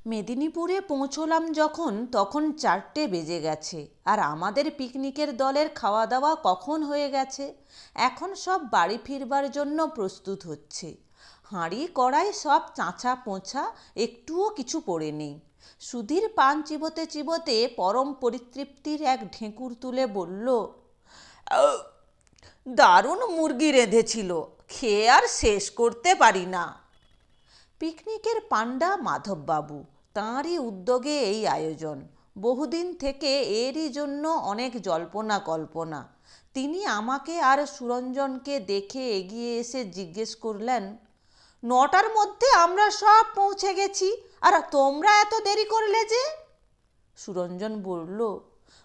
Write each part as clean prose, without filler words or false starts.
মেদিনীপুরে পৌঁছলাম যখন তখন 4টে বেজে গেছে, আর আমাদের পিকনিকের দলের খাওয়া দাওয়া কখন হয়ে গেছে। এখন সব বাড়ি ফিরবার জন্য প্রস্তুত হচ্ছে। হাঁড়ি কড়াই সব চাঁচা পোঁছা, একটুও কিছু পড়ে নেই। সুধীর পান চিবোতে চিবোতে পরম পরিতৃপ্তির এক ঢেঁকুর তুলে বলল, দারুণ মুরগি রেঁধেছিল, খেয়ে আর শেষ করতে পারি না। পিকনিকের পাণ্ডা মাধববাবু, তাঁরই উদ্যোগে এই আয়োজন। বহুদিন থেকে এরই জন্য অনেক জল্পনা কল্পনা। তিনি আমাকে আর সুরঞ্জনকে দেখে এগিয়ে এসে জিজ্ঞেস করলেন, 9টার মধ্যে আমরা সব পৌঁছে গেছি, আর তোমরা এত দেরি করলে যে? সুরঞ্জন বলল,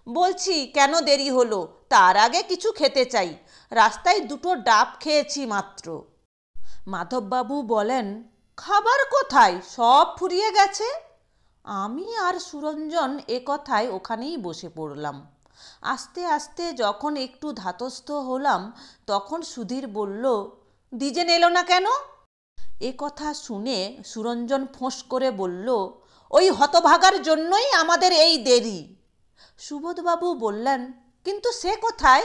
বলছি কেন দেরি হলো, তার আগে কিছু খেতে চাই। রাস্তায় 2টো ডাব খেয়েছি মাত্র। মাধববাবু বলেন, খাবার কোথায়, সব ফুরিয়ে গেছে। আমি আর সুরঞ্জন কথায় ওখানেই বসে পড়লাম। আস্তে আস্তে যখন একটু ধাতস্থ হলাম তখন সুধীর বলল, দ্বিজেন এলো না কেন? কথা শুনে সুরঞ্জন ফোঁস করে বলল, ওই হতভাগার জন্যই আমাদের এই দেরি। সুবোধবাবু বললেন, কিন্তু সে কোথায়?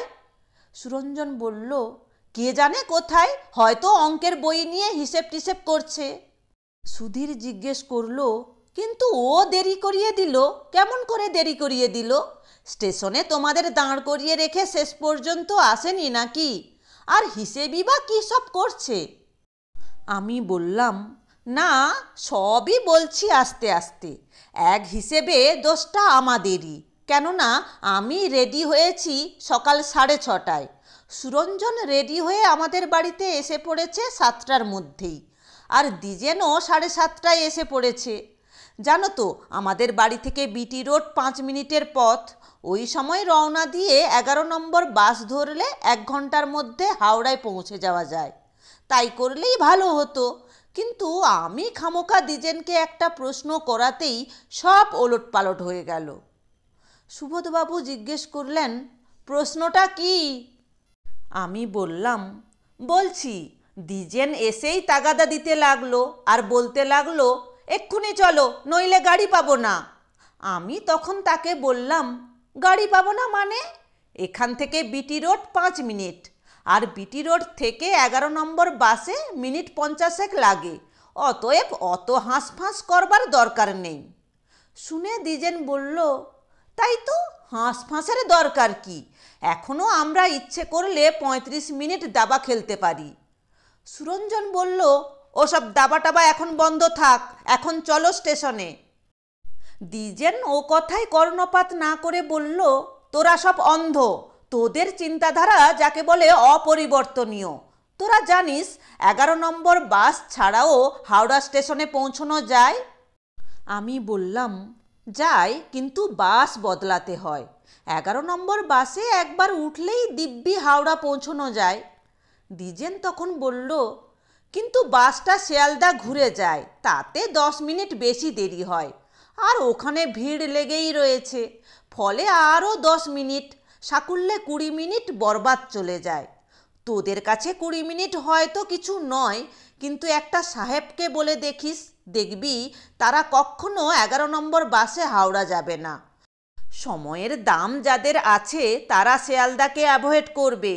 সুরঞ্জন বলল, কে জানে কোথায়, হয়তো অঙ্কের বই নিয়ে হিসেব টিসেব করছে। সুধীর জিজ্ঞেস করল, কিন্তু ও দেরি করিয়ে দিল? কেমন করে দেরি করিয়ে দিল? স্টেশনে তোমাদের দাঁড় করিয়ে রেখে শেষ পর্যন্ত আসেনি নাকি? আর হিসেবই বা কী সব করছে? আমি বললাম, না, সবই বলছি আস্তে আস্তে। এক হিসেবে দোষটা আমাদেরই, কেননা আমি রেডি হয়েছি সকাল 6:30টায়। সুরঞ্জন রেডি হয়ে আমাদের বাড়িতে এসে পড়েছে 7টার মধ্যেই, আর দ্বিজেনও 7:30টায় এসে পড়েছে। জানো তো, আমাদের বাড়ি থেকে বিটি রোড 5 মিনিটের পথ। ওই সময় রওনা দিয়ে 11 নম্বর বাস ধরলে 1 ঘন্টার মধ্যে হাওড়ায় পৌঁছে যাওয়া যায়। তাই করলেই ভালো হতো, কিন্তু আমি খামোকা দ্বিজেনকে একটা প্রশ্ন করাতেই সব ওলটপালট হয়ে গেল। সুবোধবাবু জিজ্ঞেস করলেন, প্রশ্নটা কি? আমি বললাম, বলছি, দ্বিজেন এসেই তাগাদা দিতে লাগলো আর বলতে লাগলো, এক্ষুনি চলো, নইলে গাড়ি পাবো না। আমি তখন তাকে বললাম, গাড়ি পাবো না মানে? এখান থেকে বিটি রোড 5 মিনিট, আর বিটি রোড থেকে 11 নম্বর বাসে 1:50 লাগে। অতএব অত হাঁসফাঁস করবার দরকার নেই। শুনে দ্বিজেন বলল, তাই তো, হাঁসফাঁসের দরকার কি? এখনও আমরা ইচ্ছে করলে 35 মিনিট দাবা খেলতে পারি। সুরঞ্জন বলল, ওসব দাবা টাবা এখন বন্ধ থাক, এখন চলো স্টেশনে। দ্বিজেন কথায় কর্ণপাত না করে বলল, তোরা সব অন্ধ, তোদের চিন্তাধারা যাকে বলে অপরিবর্তনীয়। তোরা জানিস 11 নম্বর বাস ছাড়াও হাওড়া স্টেশনে পৌঁছানো যায়? আমি বললাম, যায়, কিন্তু বাস বদলাতে হয়। 11 নম্বর বাসে একবার উঠলেই দিব্যি হাওড়া পৌঁছানো যায়। দ্বিজেন তখন বলল, কিন্তু বাসটা শিয়ালদা ঘুরে যায়, তাতে 10 মিনিট বেশি দেরি হয়, আর ওখানে ভিড় লেগেই রয়েছে, ফলে আরও 10 মিনিট, সাকুল্যে 20 মিনিট বরবাদ চলে যায়। তোদের কাছে 20 মিনিট হয়তো কিছু নয়, কিন্তু একটা সাহেবকে বলে দেখিস, দেখবি তারা কখনো 11 নম্বর বাসে হাওড়া যাবে না। সময়ের দাম যাদের আছে তারা শিয়ালদাকে অ্যাভয়েড করবে।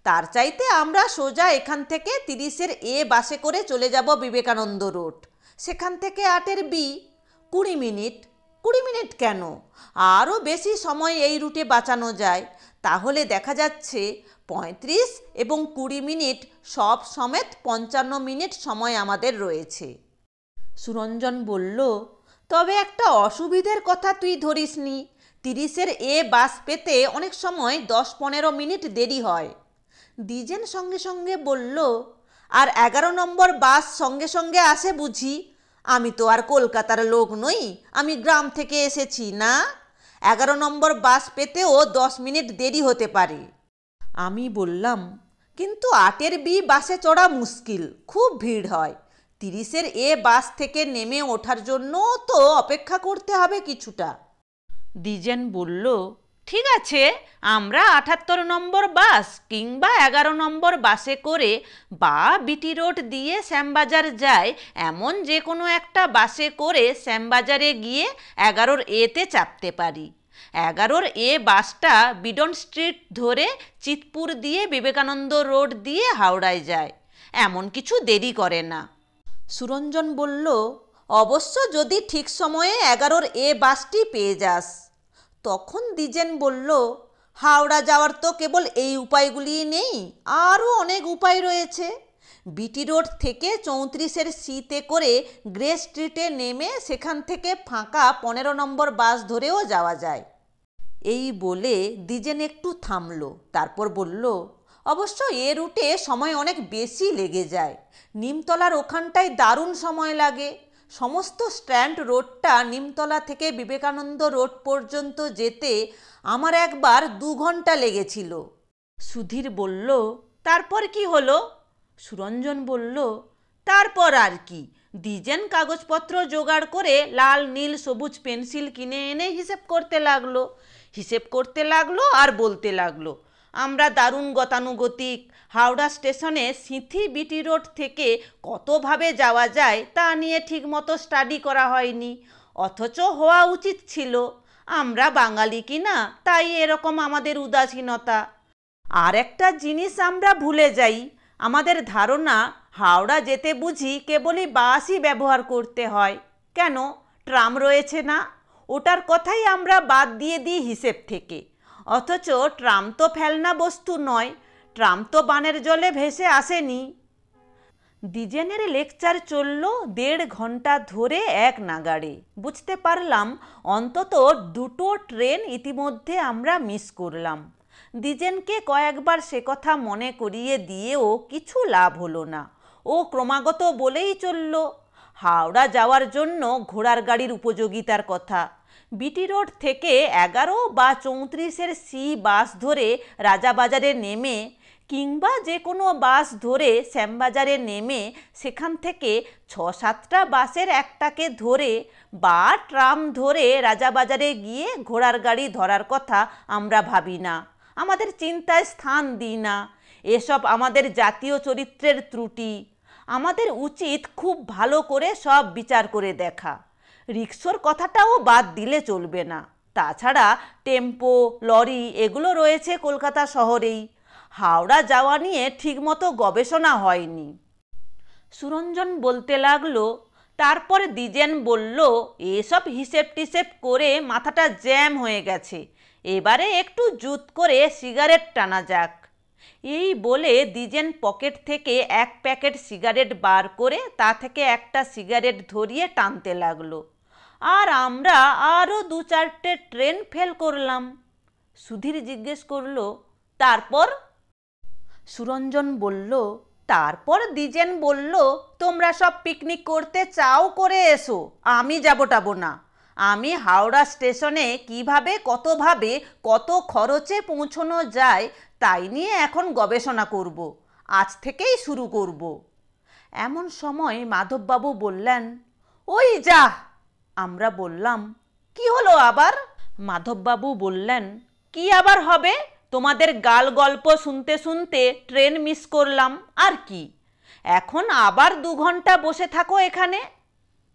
তার চাইতে আমরা সোজা এখান থেকে 30-এর বাসে করে চলে যাব বিবেকানন্দ রোড, সেখান থেকে 8-এর বি। 20 মিনিট, 20 মিনিট কেন, আরও বেশি সময় এই রুটে বাঁচানো যায়। তাহলে দেখা যাচ্ছে 35 এবং 20 মিনিট সব সমেত 55 মিনিট সময় আমাদের রয়েছে। সুরঞ্জন বলল, তবে একটা অসুবিধের কথা তুই ধরিসনি, 30-এর বাস পেতে অনেক সময় 10-15 মিনিট দেরি হয়। দ্বিজেন সঙ্গে সঙ্গে বলল, আর 11 নম্বর বাস সঙ্গে সঙ্গে আসে বুঝি? আমি তো আর কলকাতার লোক নই, আমি গ্রাম থেকে এসেছি না। 11 নম্বর বাস পেতেও 10 মিনিট দেরি হতে পারে। আমি বললাম, কিন্তু 8-এর বি বাসে চড়া মুশকিল, খুব ভিড় হয়। 30-এর বাস থেকে নেমে ওঠার জন্য তো অপেক্ষা করতে হবে কিছুটা। দ্বিজেন বলল, ঠিক আছে, আমরা ৭৮ নম্বর বাস কিংবা ১১ নম্বর বাসে করে বা বিটি রোড দিয়ে শ্যামবাজার যায় এমন যে কোনো একটা বাসে করে শ্যামবাজারে গিয়ে ১১ এতে চাপতে পারি। ১১ এ বাসটা বিডন স্ট্রিট ধরে চিতপুর দিয়ে বিবেকানন্দ রোড দিয়ে হাওড়ায় যায়, এমন কিছু দেরি করে না। সুরঞ্জন বলল, অবশ্য যদি ঠিক সময়ে ১১ এ বাসটি পেয়ে যাস। তখন দ্বিজেন বলল, হাওড়া যাওয়ার তো কেবল এই উপায়গুলিই নেই, আরও অনেক উপায় রয়েছে। বিটি রোড থেকে ৩৪-এর সিতে করে গ্রে স্ট্রিটে নেমে সেখান থেকে ফাঁকা ১৫ নম্বর বাস ধরেও যাওয়া যায়। এই বলে দ্বিজেন একটু থামল, তারপর বলল, অবশ্য এ রুটে সময় অনেক বেশি লেগে যায়। নিমতলার ওখানটায় দারুণ সময় লাগে। সমস্ত স্ট্যান্ড রোডটা নিমতলা থেকে বিবেকানন্দ রোড পর্যন্ত যেতে আমার একবার ২ ঘন্টা লেগেছিল। সুধীর বলল, তারপর কি হলো? সুরঞ্জন বলল, তারপর আর কি, দ্বিজেন কাগজপত্র জোগাড় করে লাল নীল সবুজ পেন্সিল কিনে এনে হিসেব করতে লাগলো আর বলতে লাগলো। আমরা দারুণ গতানুগতিক। হাওড়া স্টেশনে সিঁথি বিটি রোড থেকে কতভাবে যাওয়া যায় তা নিয়ে ঠিকমতো স্টাডি করা হয়নি, অথচ হওয়া উচিত ছিল। আমরা বাঙালি কিনা, তাই এরকম আমাদের উদাসীনতা। আর একটা জিনিস আমরা ভুলে যাই, আমাদের ধারণা হাওড়া যেতে বুঝি কেবলই বাসই ব্যবহার করতে হয়। কেন, ট্রাম রয়েছে না? ওটার কথাই আমরা বাদ দিয়ে দিই হিসেব থেকে। অথচ ট্রাম তো ফেলনা বস্তু নয়, ট্রাম তো বানের জলে ভেসে আসেনি। দ্বিজেনের লেকচার চলল ১.৫ ঘন্টা ধরে এক নাগাড়ে। বুঝতে পারলাম অন্তত ২টো ট্রেন ইতিমধ্যে আমরা মিস করলাম। দ্বিজেনকে কয়েকবার সে কথা মনে করিয়ে দিয়েও কিছু লাভ হলো না। ও ক্রমাগত বলেই চলল হাওড়া যাওয়ার জন্য ঘোড়ার গাড়ির উপযোগিতার কথা। বিটি রোড থেকে ১১ বা ৩৪-এর সি বাস ধরে রাজাবাজারে নেমে কিংবা যে কোনো বাস ধরে শ্যামবাজারে নেমে সেখান থেকে ৬-৭টা বাসের একটাকে ধরে বা ট্রাম ধরে রাজাবাজারে গিয়ে ঘোড়ার গাড়ি ধরার কথা আমরা ভাবি না, আমাদের চিন্তায় স্থান দিই না। এসব আমাদের জাতীয় চরিত্রের ত্রুটি। আমাদের উচিত খুব ভালো করে সব বিচার করে দেখা। রিক্সোর কথাটাও বাদ দিলে চলবে না। তাছাড়া টেম্পো, লরি এগুলো রয়েছে কলকাতা শহরেই। হাওড়া যাওয়া নিয়ে ঠিকমতো গবেষণা হয়নি। সুরঞ্জন বলতে লাগলো, তারপর দ্বিজেন বলল, এসব হিসেব টিসেব করে মাথাটা জ্যাম হয়ে গেছে, এবারে একটু জুত করে সিগারেট টানা যাক। এই বলে দ্বিজেন পকেট থেকে ১ প্যাকেট সিগারেট বার করে তা থেকে একটা সিগারেট ধরিয়ে টানতে লাগলো। আর আমরা আরও ২-৪টে ট্রেন ফেল করলাম। সুধীর জিজ্ঞেস করলো, তারপর? সুরঞ্জন বলল, তারপর দ্বিজেন বলল, তোমরা সব পিকনিক করতে চাও করে এসো, আমি যাবো না। আমি হাওড়া স্টেশনে কিভাবে কত খরচে পৌঁছানো যায় তাই নিয়ে এখন গবেষণা করব, আজ থেকেই শুরু করব। এমন সময় মাধববাবু বললেন, ওই যা। আমরা বললাম, কি হলো আবার? মাধববাবু বললেন, কি আবার হবে, তোমাদের গাল গল্প শুনতে শুনতে ট্রেন মিস করলাম, আর কি। এখন আবার ২ ঘন্টা বসে থাকো এখানে।